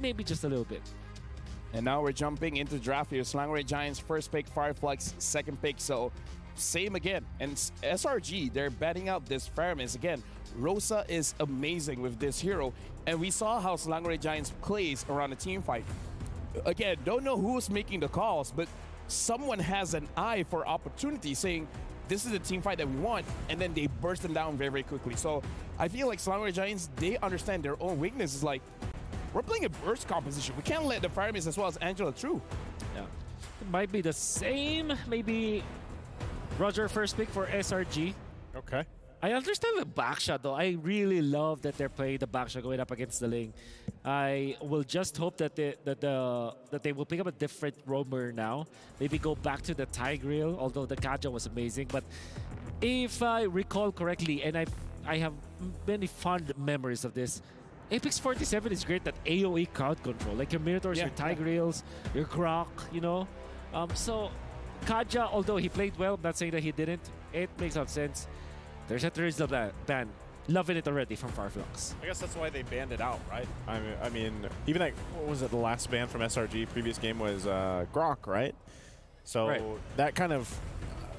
maybe just a little bit. And now we're jumping into draft here. Selangor Giants first pick, Fireflux second pick. So same again. And SRG, they're betting out this Fairness again. Rosa is amazing with this hero. And we saw how Selangor Giants plays around the team fight. Again, don't know who's making the calls, but someone has an eye for opportunity saying, this is the team fight that we want, and then they burst them down very, very quickly. So I feel like Selangor Giants, they understand their own weaknesses. Like, we're playing a burst composition. We can't let the Firebeams as well as Angela through. Yeah. It might be the same. Maybe Roger first pick for SRG. Okay. I understand the backshot though. I really love that they're playing the backshot going up against the Ling. I will just hope that they will pick up a different roamer now. Maybe go back to the Tigreal, although the Kaja was amazing. But if I recall correctly, and I have many fond memories of this, Apex 47 is great at AoE crowd control, like your Minotaurs, your Tigreals, your Grok, you know. So Kaja, although he played well, I'm not saying that he didn't. It makes a lot of sense. There's a Terizla ban. Loving it already from Fireflux. I guess that's why they banned it out, right? I mean, even like, what was it, the last ban from SRG previous game was Grok, right? So that kind of,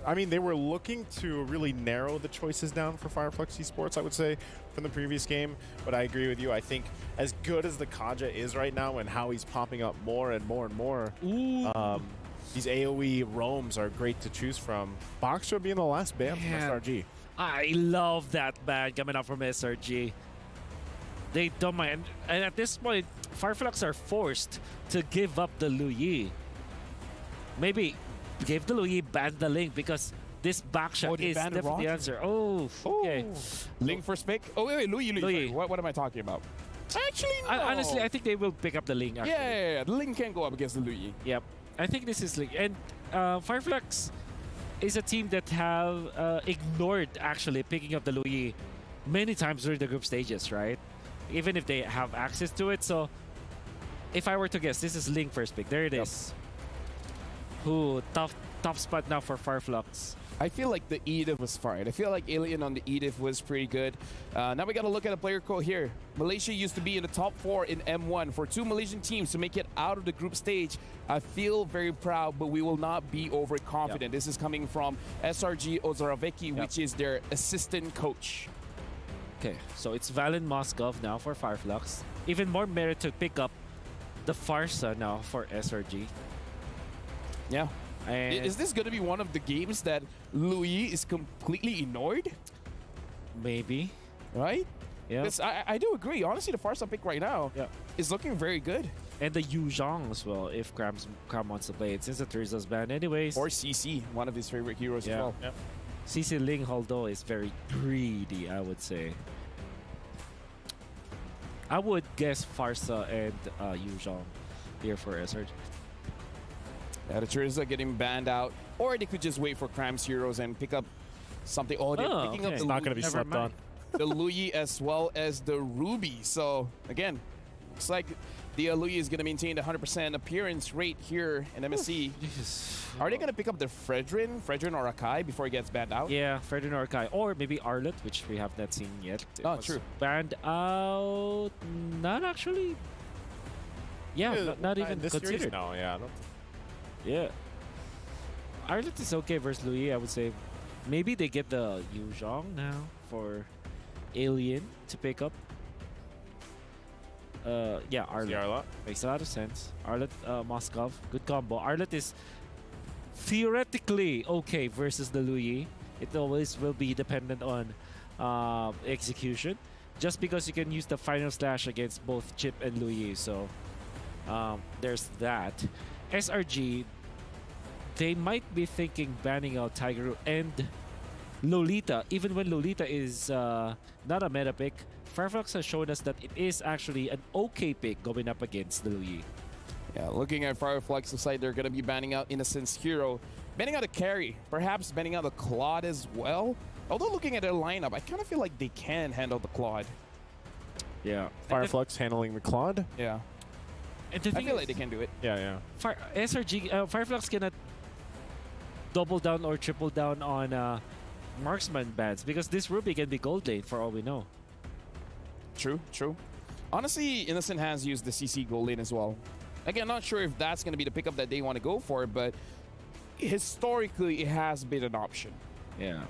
I mean, they were looking to really narrow the choices down for Fireflux Esports, I would say, from the previous game. But I agree with you. I think as good as the Kaja is right now and how he's popping up more and more and more, these AoE roams are great to choose from. Baksha being the last ban from SRG. I love that ban coming out from SRG. They don't mind. And at this point, Fireflux are forced to give up the Luyi. Maybe give the Luyi, ban the Ling, because this backshot is definitely the answer. Oh, okay. Ling first pick? Oh, wait, Luyi. What am I talking about? Actually, no. Honestly, I think they will pick up the Ling. Actually. Yeah. The Ling can go up against the Luyi. Yep. I think this is Ling. And Fireflux is a team that have ignored actually picking up the Luyi many times during the group stages, right? Even if they have access to it. So if I were to guess, this is Ling first pick. There it is. Who tough spot now for Fireflux. I feel like the Edith was fine. I feel like Alien on the Edith was pretty good. Now we got to look at the player code here. Malaysia used to be in the top 4 in M1. For 2 Malaysian teams to make it out of the group stage, I feel very proud, but we will not be overconfident. This is coming from SRG Ozoravecki, which is their assistant coach. Okay, so it's Valen Moskov now for Fireflux. Even more merit to pick up the Farsa now for SRG. Yeah. And is this going to be one of the games that Luyi is completely ignored? Maybe. Right? Yeah. I do agree. Honestly, the Farsa pick right now is looking very good. And the Yu Zhang as well, if Cram wants to play it, since the Terizla's banned anyways. Or CC, one of his favorite heroes as well. Yep. CC Ling, although, is very greedy, I would say. I would guess Farsa and Yu Zhang here for SRG. Yeah, the Terizla getting banned out. Or they could just wait for Cram's heroes and pick up something. Oh, they're picking up the It's not going to be slept on. The Luyi as well as the Ruby. So, again, looks like the Luyi is going to maintain the 100% appearance rate here in MSC. Are they going to pick up the Fredrin or Akai before he gets banned out? Yeah, Fredrin or Akai. Or maybe Arlet, which we have not seen yet. Oh, true. Banned out. Not actually. Yeah, not even considered. No, yeah. Yeah. Arlet is okay versus Luyi, I would say. Maybe they get the Yu Zhang now for Alien to pick up. Yeah, Arlet. Makes a lot of sense. Arlet, Moskov, good combo. Arlet is theoretically okay versus the Luyi. It always will be dependent on execution. Just because you can use the final slash against both Chip and Luyi. So there's that. SRG, they might be thinking banning out Tiger and Lolita. Even when Lolita is not a meta pick, Fireflux has shown us that it is actually an okay pick going up against the Luyi. Yeah, looking at Fireflux, looks like they're going to be banning out Innocence Hero. Banning out a carry, perhaps banning out a Claude as well. Although looking at their lineup, I kind of feel like they can handle the Claude. Yeah. Fireflux handling the Claude? Yeah. And the thing I feel like they can do it. Yeah. SRG, Fireflux cannot double down or triple down on marksman bans because this Ruby can be gold lane for all we know. True. Honestly, Innocent has used the CC goal lane as well. Again, not sure if that's going to be the pickup that they want to go for, but historically, it has been an option. Yeah.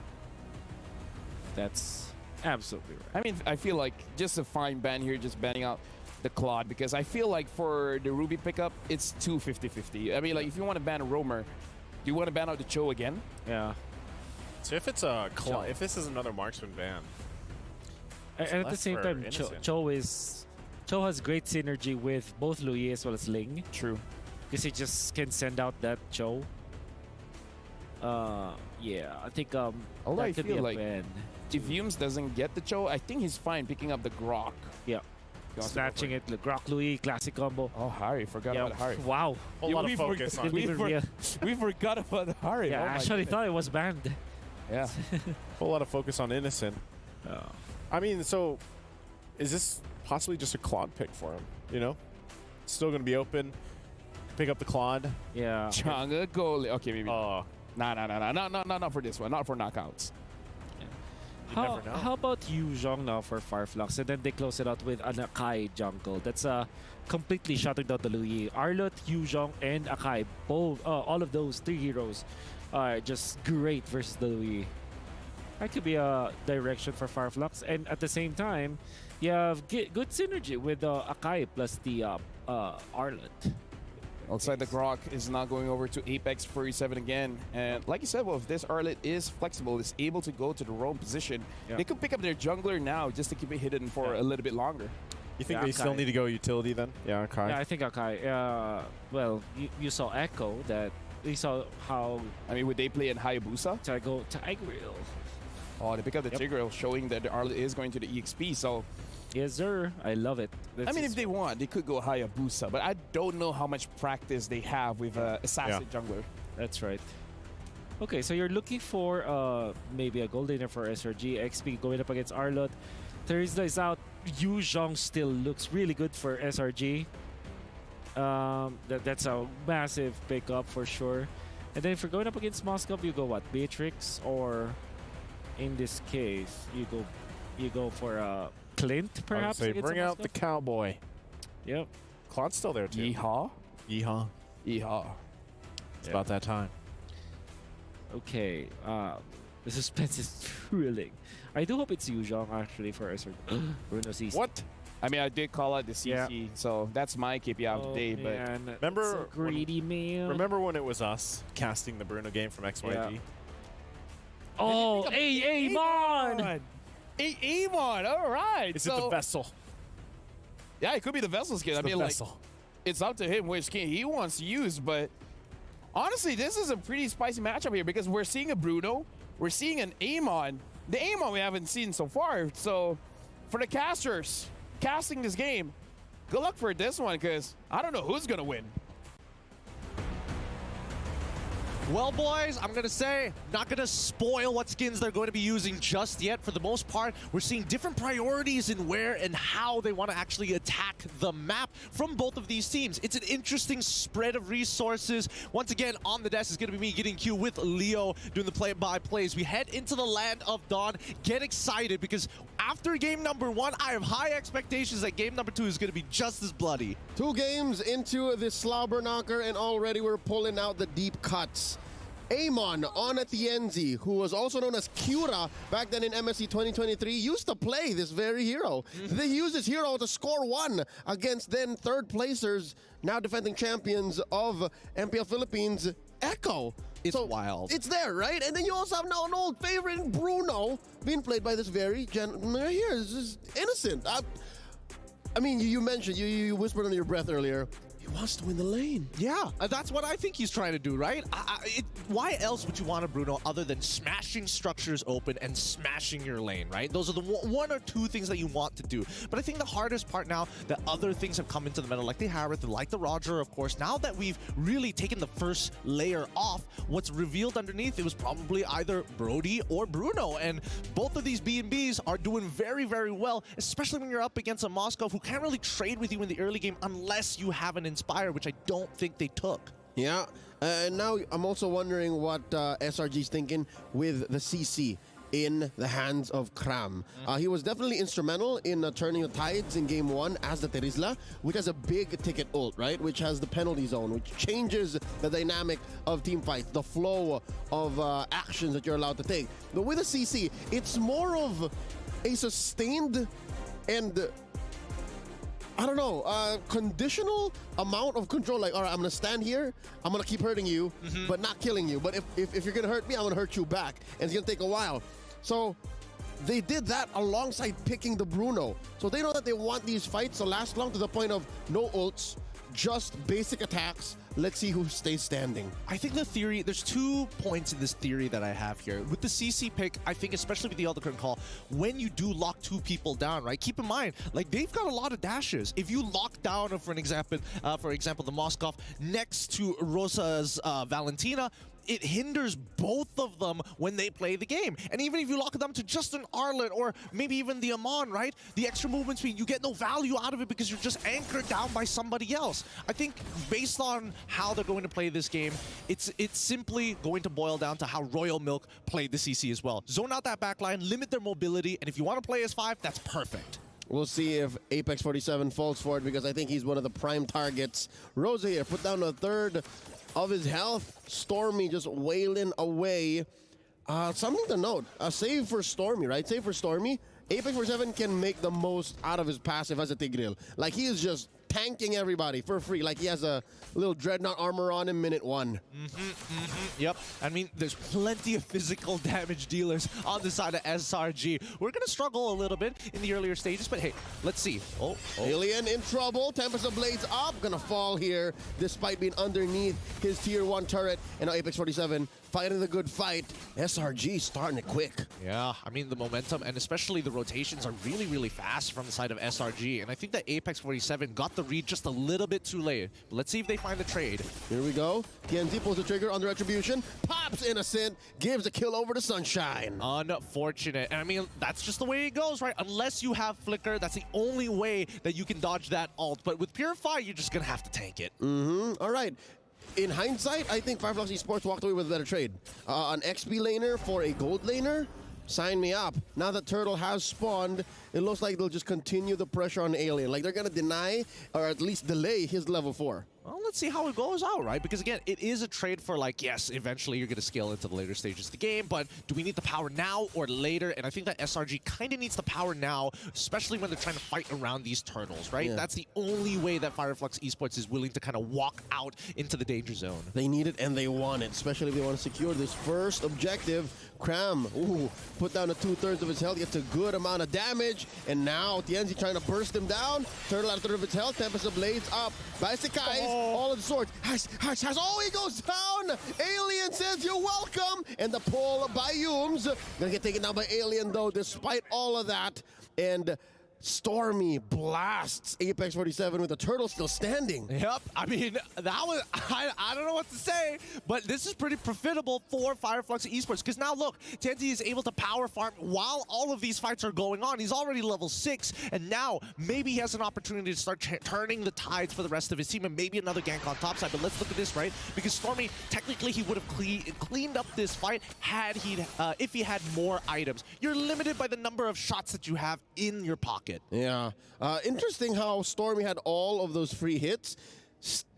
That's absolutely right. I mean, I feel like just a fine ban here, just banning out the Claude, because I feel like for the Ruby pickup, it's too 50-50. I mean, like, if you want to ban a roamer, do you want to ban out the Cho again? Yeah. So if it's if this is another marksman ban, And at the less same for time, Innocent. Cho has great synergy with both Louis as well as Ling. True. Because he just can send out that Cho. Yeah, I think Although that I could feel be a like ban. if Yums doesn't get the Cho, I think he's fine picking up the Grok. Yeah. Snatching it, the Grok Louis classic combo. Oh, Harry. Forgot Yeah. about Harry. Wow. a lot of focus on Didn't even real- We forgot about Harry. Yeah, Oh I my actually goodness. thought it was banned. Yeah. a whole lot of focus on Innocent. I mean, so is this possibly just a Claude pick for him? You know, still going to be open. Pick up the Claude. Yeah. Changa goal. Okay, maybe. Oh, Not for this one. Not for knockouts. you never know. How about Yu Zhong now for Fireflux? And then they close it out with an Akai jungle. That's completely shutting down the Louis. Arlot, Yu Zhong, and Akai, both, all of those three heroes are just great versus the Louis. That could be a direction for Fireflux. And at the same time, you have good synergy with Akai plus the Arlot. Outside the Grok is now going over to Apex 47 again. And like you said, well, if this Arlet is flexible, is able to go to the roam position, Yeah. they could pick up their jungler now just to keep it hidden for a little bit longer. You think Yeah, they still Akai. need to go utility then? Yeah, Kai. Yeah, I think Akai. Well, you saw Echo that you saw how I mean, would they play in Hayabusa? Tigreal. Oh, they pick up the Yep. Tigreal, showing that the Arlet is going to the EXP. So, Yes, sir. I love it. I mean, if they want, they could go Hayabusa. But I don't know how much practice they have with Assassin jungler. That's right. Okay, so you're looking for maybe a gold laner for SRG. XP going up against Arlot. Thursday is out. Yu Zhong still looks really good for SRG. That's a massive pickup for sure. And then if you're going up against Moscow, you go what? Beatrix, or in this case, you go for Clint, I would perhaps. say against bring out Moscow? the cowboy. Yep. Claude's still there too. Yeehaw. Yeehaw. Yeehaw. It's about that time. Okay. The suspense is thrilling. I do hope it's Yu Zhong actually for SRG. Bruno CC. What? I mean, I did call out the CC, so that's my KPI of the day. But Man, Remember so greedy man. Remember when it was us casting the Bruno game from XYG? Yeah. Oh, hey, Mon! Amon, all right. Is it the vessel? Yeah, it could be the vessel skin. I The mean, like, vessel. it's up to him which skin he wants to use. But honestly, this is a pretty spicy matchup here because we're seeing a Bruno, we're seeing an Amon. The Amon we haven't seen so far. So for the casters casting this game, good luck for this one because I don't know who's gonna win. Well, boys, I'm going to say, not going to spoil what skins they're going to be using just yet. For the most part, we're seeing different priorities in where and how they want to actually attack the map from both of these teams. It's an interesting spread of resources. Once again, on the desk is going to be me getting Q with Leo doing the play-by-plays. We head into the land of Dawn. Get excited because after game number 1, I have high expectations that game number 2 is going to be just as bloody. 2 games into this slobber knocker, and already we're pulling out the deep cuts. Amon on Atienzi, who was also known as Cura back then in MSC 2023, used to play this very hero. They used this hero to score 1 against then third placers, now defending champions of MPL Philippines, Echo. It's wild. It's there, right? And then you also have now an old favorite in Bruno being played by this very gentleman right here. This is Innocent. I mean, you mentioned, you whispered under your breath earlier, he wants to win the lane. Yeah, that's what I think he's trying to do, right? Why else would you want a Bruno other than smashing structures open and smashing your lane, right? Those are the 1 or 2 things that you want to do. But I think the hardest part now that other things have come into the meta, like the Harith, like the Roger, of course, now that we've really taken the first layer off, what's revealed underneath, it was probably either Brody or Bruno. And both of these B&Bs are doing very, very well, especially when you're up against a Moscow who can't really trade with you in the early game unless you have an Inspire, which I don't think they took. Yeah, and now I'm also wondering what SRG's thinking with the CC. in the hands of Kram. He was definitely instrumental in turning the tides in game 1 as the Terizla, which has a big ticket ult, right? Which has the penalty zone, which changes the dynamic of team fights, the flow of actions that you're allowed to take. But with a CC, it's more of a sustained and I don't know, conditional amount of control. Like, all right, I'm gonna stand here, I'm gonna keep hurting you, but not killing you. But if you're gonna hurt me, I'm gonna hurt you back, and it's gonna take a while. So they did that alongside picking the Bruno. So they know that they want these fights to last long to the point of no ults, just basic attacks. Let's see who stays standing. I think the theory, there's 2 points in this theory that I have here. With the CC pick, I think especially with the Elder Curtain call, when you do lock 2 people down, right? Keep in mind, like they've got a lot of dashes. If you lock down, for example, the Moskov next to Rosa's Valentina, it hinders both of them when they play the game. And even if you lock them to just an Arlet or maybe even the Amon, right? The extra movement speed, you get no value out of it because you're just anchored down by somebody else. I think based on how they're going to play this game, it's simply going to boil down to how Royal Milk played the CC as well. Zone out that backline, limit their mobility, and if you want to play as 5, that's perfect. We'll see if Apex 47 falls for it because I think he's one of the prime targets. Rosa here put down a third of his health. Stormy just wailing away. Something to note, a save for Stormy, right? Save for Stormy. Apex 47 can make the most out of his passive as a Tigreal. Like, he is just tanking everybody for free. Like, he has a little Dreadnought armor on him minute 1. Yep. I mean, there's plenty of physical damage dealers on the side of SRG. We're going to struggle a little bit in the earlier stages, but hey, let's see. Oh. Alien in trouble. Tempest of Blades up. Gonna fall here despite being underneath his tier 1 turret. And now Apex 47 fighting the good fight. SRG starting it quick. Yeah, I mean, the momentum and especially the rotations are really, really fast from the side of SRG. And I think that Apex 47 got the read just a little bit too late. But let's see if they find the trade. Here we go. TNZ pulls the trigger under Retribution. Pops Innocent. Gives a kill over to Sunshine. Unfortunate. And I mean, that's just the way it goes, right? Unless you have Flicker, that's the only way that you can dodge that ult. But with Purify, you're just going to have to tank it. All right. In hindsight, I think Fireflux Esports walked away with a better trade. An XP laner for a gold laner? Sign me up. Now that Turtle has spawned, it looks like they'll just continue the pressure on Alien. Like, they're going to deny, or at least delay, his level 4. Well, let's see how it goes out, right? Because again, it is a trade for like, yes, eventually you're going to scale into the later stages of the game, but do we need the power now or later? And I think that SRG kind of needs the power now, especially when they're trying to fight around these turtles, right? Yeah. That's the only way that Fireflux Esports is willing to kind of walk out into the danger zone. They need it and they want it, especially if they want to secure this first objective. Cram, put down to 2/3 of his health, gets a good amount of damage, and now TNZ trying to burst him down. Turtle at a third of his health, Tempest of Blades up by Sekai's, all of the swords. Oh, he goes down! Alien says you're welcome! And the pull by Yums. Gonna get taken down by Alien though, despite all of that. And Stormy blasts Apex 47 with the turtle still standing. Yep, I mean, that was, I don't know what to say, but this is pretty profitable for Fireflux Esports, because now look, TNT is able to power farm while all of these fights are going on. He's already level 6, and now maybe he has an opportunity to start turning the tides for the rest of his team, and maybe another gank on top side. But let's look at this, right? Because Stormy, technically he would have cleaned up this fight had he, if he had more items. You're limited by the number of shots that you have in your pocket. Yeah. Interesting how Stormy had all of those free hits,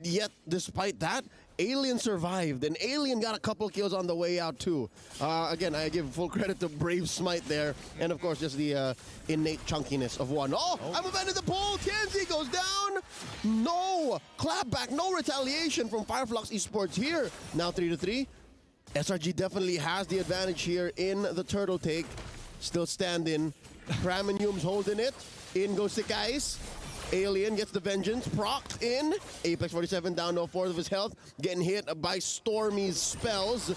yet despite that, Alien survived, and Alien got a couple kills on the way out too. Again, I give full credit to Brave Smite there, and of course just the innate chunkiness of one. I'm abandoned the pull, TNZ goes down! No clapback, no retaliation from Fireflux Esports here. Now 3-3. SRG definitely has the advantage here in the turtle take. Still standing. Cram and Hume's holding it. In goes Sekai's. Alien gets the vengeance. Proc in. Apex 47 down to 1/4 of his health. Getting hit by Stormy's spells.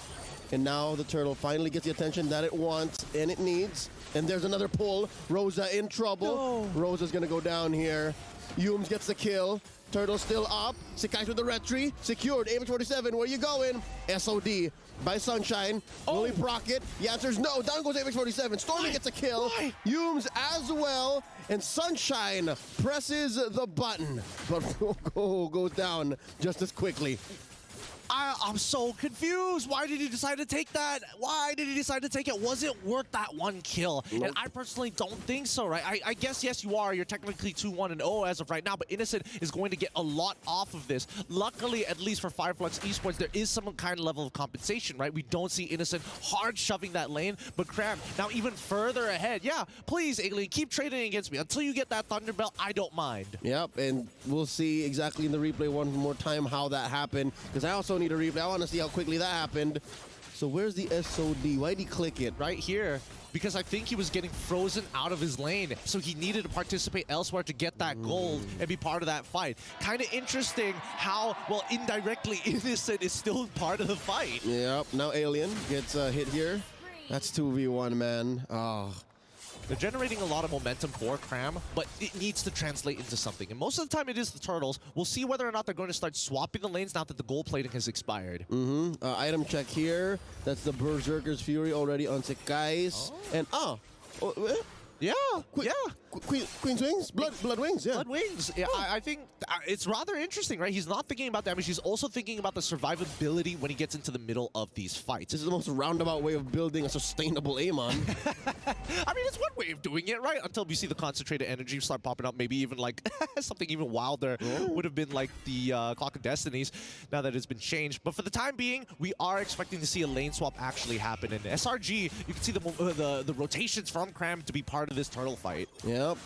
And now the turtle finally gets the attention that it wants and it needs. And there's another pull. Rosa in trouble. No. Rosa's gonna go down here. Humes gets the kill. Turtle still up. Sekai's with the retry. Secured. Apex 47, where you going? SOD by Sunshine. Will he proc it? The answer is no. Down goes Apex 47. Stormy gets a kill. Humes as well. And Sunshine presses the button. But goes down just as quickly. I'm so confused. Why did he decide to take that? Why did he decide to take it? Was it worth that one kill? Nope. And I personally don't think so, right? I guess, yes, you are. You're technically 2-1-0 as of right now, but Innocent is going to get a lot off of this. Luckily, at least for Fireflux Esports, there is some kind of level of compensation, right? We don't see Innocent hard shoving that lane, but Cram now even further ahead. Yeah, please, Alien, keep trading against me. Until you get that Thunderbelt, I don't mind. Yep, and we'll see exactly in the replay one more time how that happened, because I also need a replay. I want to see how quickly that happened. So where's the SOD? Why'd he click it? Right here, because I think he was getting frozen out of his lane, so he needed to participate elsewhere to get that gold and be part of that fight. Kind of interesting how, well, indirectly, Innocent is still part of the fight. Yep, now Alien gets hit here. That's 2v1, man. Oh. They're generating a lot of momentum for Cram, but it needs to translate into something. And most of the time it is the Turtles. We'll see whether or not they're going to start swapping the lanes now that the gold plating has expired. Item check here. That's the Berserker's Fury already on Sekai's. And, Yeah, yeah. Queen's Wings? Blood Wings, yeah. Blood Wings. Yeah, I think it's rather interesting, right? He's not thinking about damage. He's also thinking about the survivability when he gets into the middle of these fights. This is the most roundabout way of building a sustainable Amon. I mean, it's one way of doing it, right? Until we see the concentrated energy start popping up. Maybe even like something even wilder would have been like the Clock of Destinies now that it's been changed. But for the time being, we are expecting to see a lane swap actually happen. And SRG, you can see the rotations from Cram to be part of this turtle fight. Yep,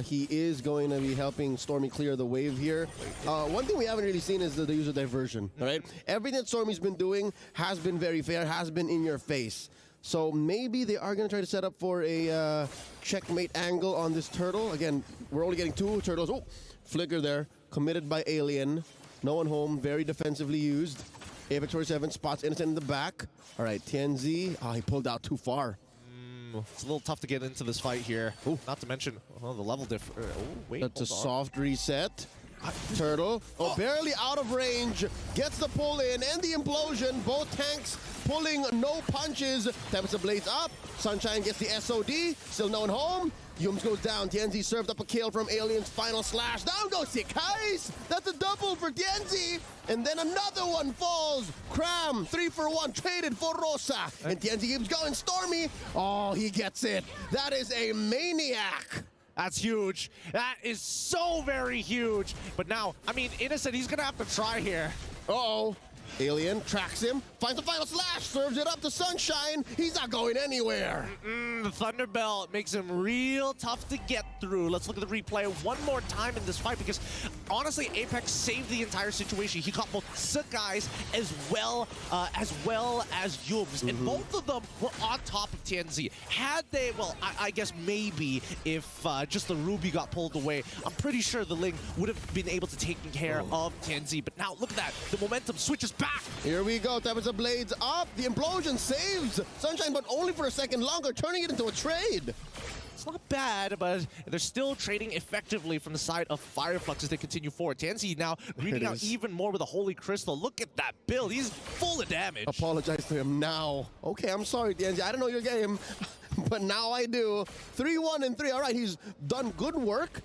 he is going to be helping Stormy clear the wave here. One thing we haven't really seen is the use of diversion, right? Everything that Stormy's been doing has been very fair, has been in your face. So maybe they are going to try to set up for a checkmate angle on this turtle. Again, we're only getting 2 turtles. Oh, flicker there, committed by Alien. No one home, very defensively used. Apex 47 spots Innocent in the back. All right, TNZ, he pulled out too far. It's a little tough to get into this fight here. Ooh, not to mention, the level difference. Oh, wait, that's a soft reset. Turtle, barely out of range, gets the pull in and the implosion. Both tanks pulling no punches. Tempest Blades up. Sunshine gets the SOD. Still no one home. Yums goes down. Tienzi served up a kill from Alien's final slash. Down goes Sekai's. That's a double for Tienzi. And then another one falls. Cram, 3 for 1, traded for Rosa. And Tienzi keeps going. Stormy, he gets it. That is a maniac. That's huge. That is so very huge. But now, I mean, Innocent, he's going to have to try here. Uh-oh. Alien tracks him, finds the final slash, serves it up to Sunshine. He's not going anywhere. The Thunderbelt makes him real tough to get through. Let's look at the replay one more time in this fight because honestly, Apex saved the entire situation. He got both Sekai's as well as Yums, and both of them were on top of TNZ. Had they, well, I guess maybe if just the Ruby got pulled away, I'm pretty sure the Ling would have been able to take care of TNZ. But now look at that, the momentum switches back. Here we go. Tempest of Blades up. The implosion saves Sunshine, but only for a second longer, turning it into a trade. It's not bad, but they're still trading effectively from the side of Fireflux as they continue forward. Tienzi now reading out even more with a Holy Crystal. Look at that build. He's full of damage. Apologize to him now. Okay, I'm sorry, Tienzi. I don't know your game, but now I do. 3-1 and 3. All right, he's done good work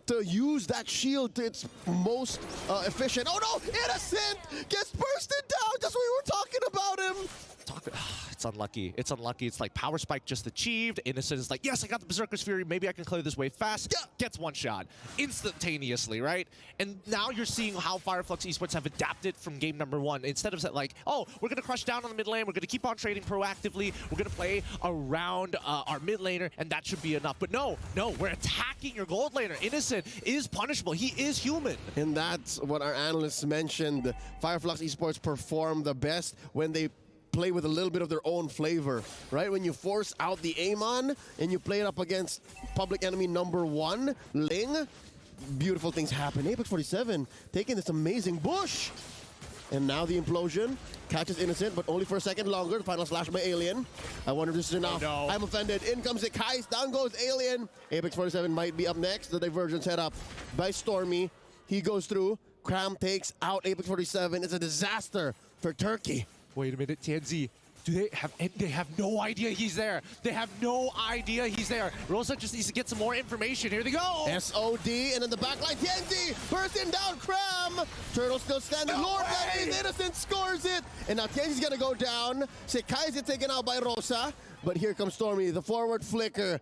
to use that shield to its most efficient. Oh no, Innocent gets bursted down just when we were talking about him. It's unlucky. It's unlucky. It's like Power Spike just achieved. Innocent is like, yes, I got the Berserker's Fury. Maybe I can clear this wave fast. Yeah. Gets one shot instantaneously, right? And now you're seeing how Fireflux Esports have adapted from game number 1. Instead of like, oh, we're going to crush down on the mid lane. We're going to keep on trading proactively. We're going to play around our mid laner, and that should be enough. But no, we're attacking your gold laner. Innocent is punishable. He is human. And that's what our analysts mentioned. Fireflux Esports perform the best when they play with a little bit of their own flavor, right? When you force out the Amon and you play it up against public enemy number 1, Ling, beautiful things happen. Apex 47 taking this amazing bush. And now the implosion catches Innocent, but only for a second longer. The final slash by Alien. I wonder if this is enough. Oh, no. I'm offended. In comes the Kais. Down goes Alien. Apex 47 might be up next. The diversion set up by Stormy. He goes through. Cram takes out Apex 47. It's a disaster for Turkey. Wait a minute, Tienzi. They have no idea he's there. They have no idea he's there. Rosa just needs to get some more information. Here they go. SOD, and in the back line, TNZ bursting down Cram. Turtle still standing. No Lord, way! that is Innocent, scores it. And now TNZ's gonna go down. Sekai's taken out by Rosa. But here comes Stormy, the forward flicker.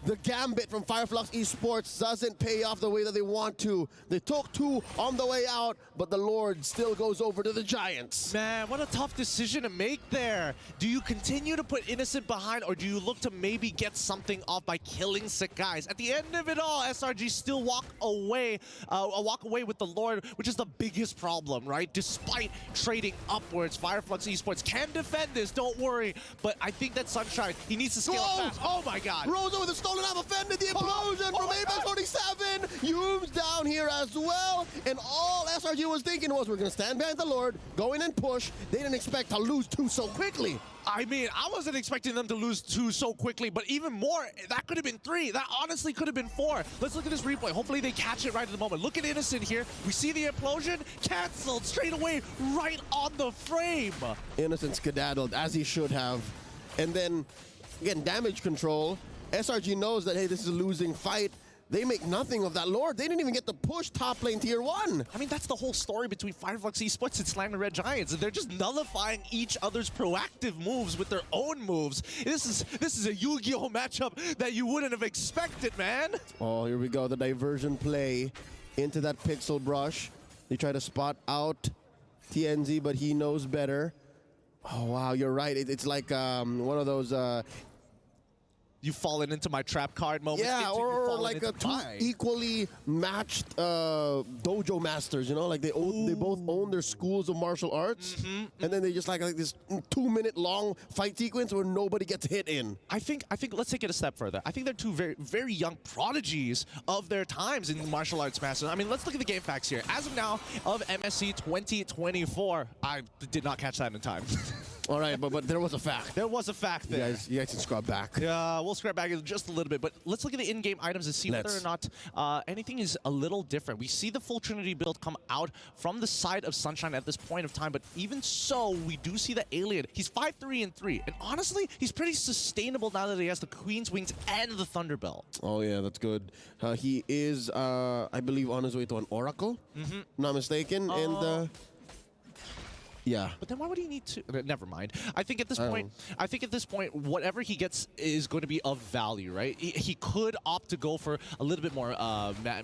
The gambit from Fireflux Esports doesn't pay off the way that they want to. They took 2 on the way out, but the Lord still goes over to the Giants. Man, what a tough decision to make there. Do you continue to put Innocent behind, or do you look to maybe get something off by killing Sekai's? At the end of it all, SRG still walk away with the Lord, which is the biggest problem, right? Despite trading upwards, Fireflux Esports can defend this, don't worry. But I think that Sunshine, he needs to scale up fast. Oh my God. Rosa with a stolen out, offended the implosion from Apex 47. Hume's down here as well. And all SRG was thinking was, we're going to stand behind the Lord, go in and push. They didn't expect to lose 2 so quickly. I mean, I wasn't expecting them to lose 2 so quickly, but even more, that could have been 3. That honestly could have been 4. Let's look at this replay. Hopefully they catch it right at the moment. Look at Innocent here. We see the implosion, canceled straight away, right on the frame. Innocent skedaddled, as he should have. And then, again, damage control. SRG knows that, hey, this is a losing fight. They make nothing of that Lord. They didn't even get to push top lane tier 1. I mean, that's the whole story between Fireflux Esports and Selangor Red Giants. They're just nullifying each other's proactive moves with their own moves. This is a Yu-Gi-Oh matchup that you wouldn't have expected, man. Oh, here we go. The diversion play into that pixel brush. They try to spot out TNZ, but he knows better. Oh, wow, you're right. It's like one of those... You've fallen into my trap card moment. Yeah, or like a 2 equally matched dojo masters, you know? Like they both own their schools of martial arts, and then they just like this 2-minute long fight sequence where nobody gets hit in. I think let's take it a step further. I think they're 2 very, very young prodigies of their times in martial arts masters. I mean, let's look at the game facts here. As of now, of MSC 2024, I did not catch that in time. All right, but there was a fact. There was a fact there. You guys can scrub back. Yeah, we'll scrap back just a little bit, but let's look at the in-game items and see whether or not anything is a little different. We see the full Trinity build come out from the side of Sunshine at this point of time, but even so, we do see the Alien. He's 5-3-3, and honestly, he's pretty sustainable now that he has the Queen's Wings and the Thunderbelt. Oh yeah, that's good. He is, I believe, on his way to an Oracle, not mistaken, and... Yeah. But then why would he need to? Never mind. I think at this point, whatever he gets is going to be of value, right? He could opt to go for a little bit more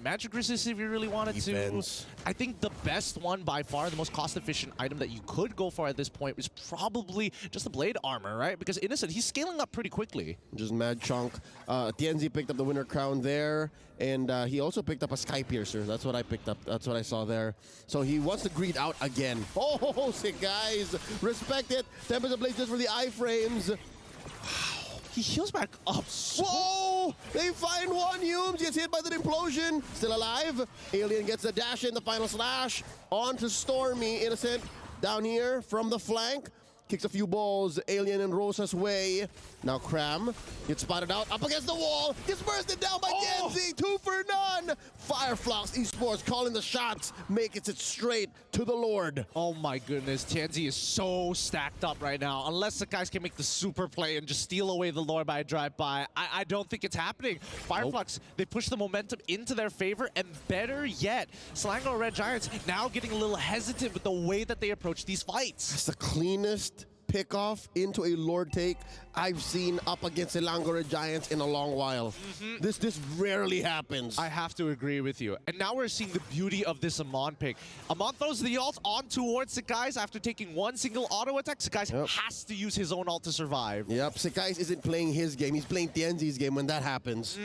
magic resist if you really wanted to. I think the best one by far, the most cost-efficient item that you could go for at this point is probably just the blade armor, right? Because Innocent, he's scaling up pretty quickly. Just mad chunk. TNZ picked up the winner crown there, and he also picked up a Sky Piercer. That's what I picked up. That's what I saw there. So he wants to greed out again. Oh, sick guys. Respect it. Tempest Blaze just for the iframes. Wow. He heals back up. Whoa! They find one. Humes gets hit by the implosion. Still alive. Alien gets the dash in, the final slash. On to Stormy. Innocent down here from the flank. Kicks a few balls, Alien and Rosa's way. Now Cram gets spotted out, up against the wall, gets bursted down by Genzi, 2 for none. Fireflux Esports calling the shots, makes it straight to the Lord. Oh my goodness, Tianzi is so stacked up right now. Unless the guys can make the super play and just steal away the Lord by a drive-by, I don't think it's happening. Fireflux, they push the momentum into their favor, and better yet, Selangor Red Giants now getting a little hesitant with the way that they approach these fights. It's the cleanest pickoff into a Lord take I've seen up against Selangor Giants in a long while. This rarely happens. I have to agree with you. And now we're seeing the beauty of this Amon pick. Amon throws the ult on towards Sekai's after taking one single auto attack. Sekai's has to use his own ult to survive. Yep, Sekai's isn't playing his game. He's playing Tienzi's game when that happens.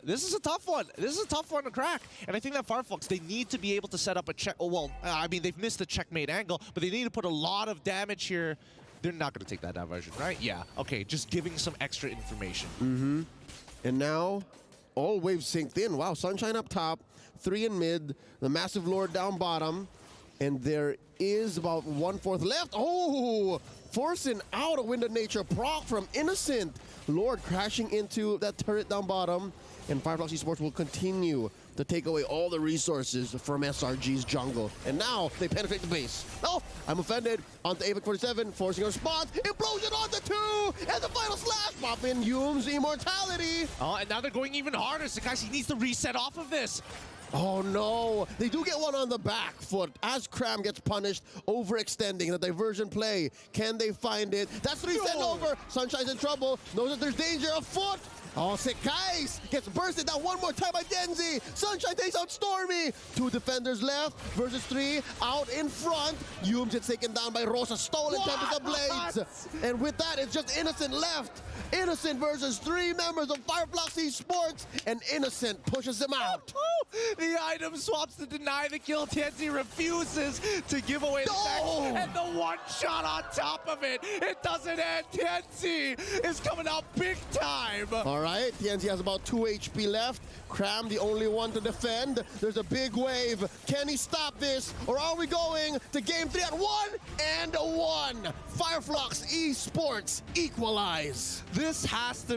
This is a tough one. This is a tough one to crack. And I think that Fireflux, they need to be able to set up a check. Oh, well, I mean, they've missed the checkmate angle, but they need to put a lot of damage here. They're not going to take that diversion, right? Yeah. Okay, just giving some extra information. And now, all waves synced in. Wow, Sunshine up top, 3 in mid, the massive Lord down bottom, and there is about 1/4 left. Oh, forcing out a Wind of Nature proc from Innocent. Lord crashing into that turret down bottom, and Fireflux Esports will continue to take away all the resources from SRG's jungle. And now they penetrate the base. Oh, I'm offended. Onto Avic 47, forcing her spot. Implosion onto 2! And the final slash! Pop in Hume's immortality. Oh, and now they're going even harder. Sakashi needs to reset off of this. Oh no, they do get one on the back foot as Cram gets punished, overextending the diversion play. Can they find it? That's 3 sent over. Sunshine's in trouble, knows that there's danger afoot. Oh, Sekais gets bursted down one more time by Genzi. Sunshine takes out Stormy. 2 defenders left versus 3 out in front. Humes gets taken down by Rosa, stolen Tempest of Blades. And with that, it's just Innocent left. Innocent versus 3 members of Fireflux Esports, and Innocent pushes them out. The item swaps to deny the kill. Tianzi refuses to give away the next, and the one shot on top of it. It doesn't end. Tianzi is coming out big time. All right, Tianzi has about 2 HP left. Cram the only one to defend. There's a big wave. Can he stop this, or are we going to game 3 at 1-1? Fireflux Esports equalize. This has to